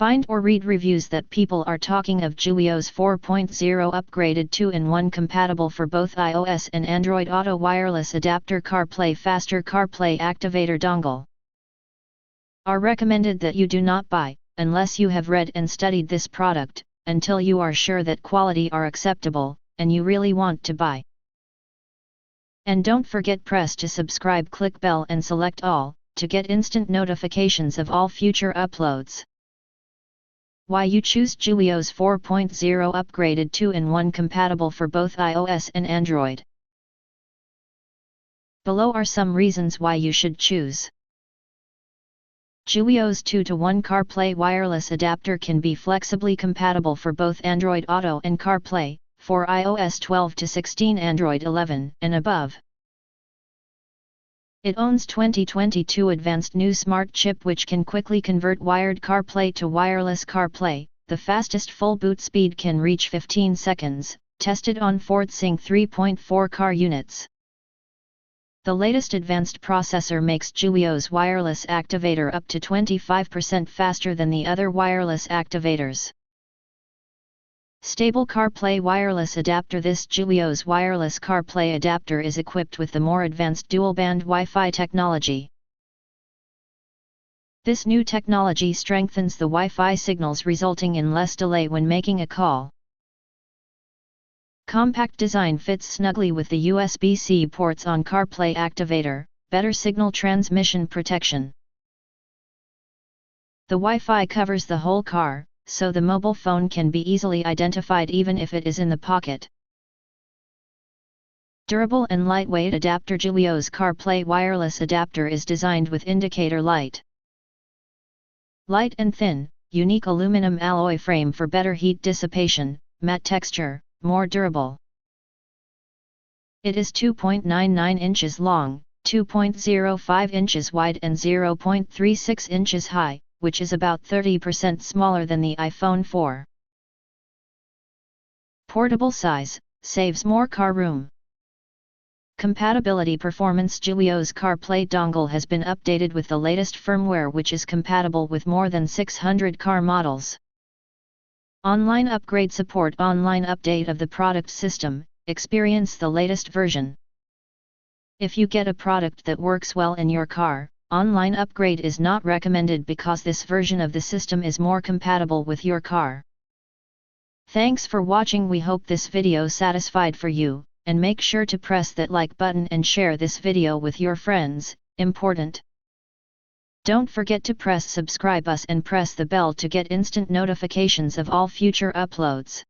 Find or read reviews that people are talking of giwios 4.0 upgraded 2-in-1 compatible for both iOS and Android Auto wireless adapter CarPlay faster CarPlay Activator dongle. Are recommended that you do not buy, unless you have read and studied this product, until you are sure that quality are acceptable, and you really want to buy. And don't forget press to subscribe, click bell and select all, to get instant notifications of all future uploads. Why you choose giwios 4.0 upgraded 2-in-1 compatible for both iOS and Android. Below are some reasons why you should choose. giwios 2-to-1 CarPlay wireless adapter can be flexibly compatible for both Android Auto and CarPlay, for iOS 12 to 16, Android 11 and above. It owns 2022 advanced new smart chip which can quickly convert wired CarPlay to wireless CarPlay. The fastest full boot speed can reach 15 seconds, tested on Ford Sync 3.4 car units. The latest advanced processor makes giwios wireless activator up to 25% faster than the other wireless activators. Stable CarPlay wireless adapter. This giwios wireless CarPlay adapter is equipped with the more advanced dual-band Wi-Fi technology. This new technology strengthens the Wi-Fi signals, resulting in less delay when making a call. Compact design fits snugly with the USB-C ports on CarPlay activator, better signal transmission protection. The Wi-Fi covers the whole car, so the mobile phone can be easily identified even if it is in the pocket. Durable and lightweight adapter. giwios CarPlay wireless adapter is designed with indicator light. Light and thin, unique aluminum alloy frame for better heat dissipation, matte texture, more durable. It is 2.99 inches long, 2.05 inches wide and 0.36 inches high, which is about 30% smaller than the iPhone 4. Portable size, saves more car room. Compatibility performance. giwios CarPlay dongle has been updated with the latest firmware which is compatible with more than 600 car models. Online upgrade support. Online update of the product system, experience the latest version. If you get a product that works well in your car, online upgrade is not recommended because this version of the system is more compatible with your car. Thanks for watching. We hope this video satisfied for you, and make sure to press that like button and share this video with your friends, important. Don't forget to press subscribe us and press the bell to get instant notifications of all future uploads.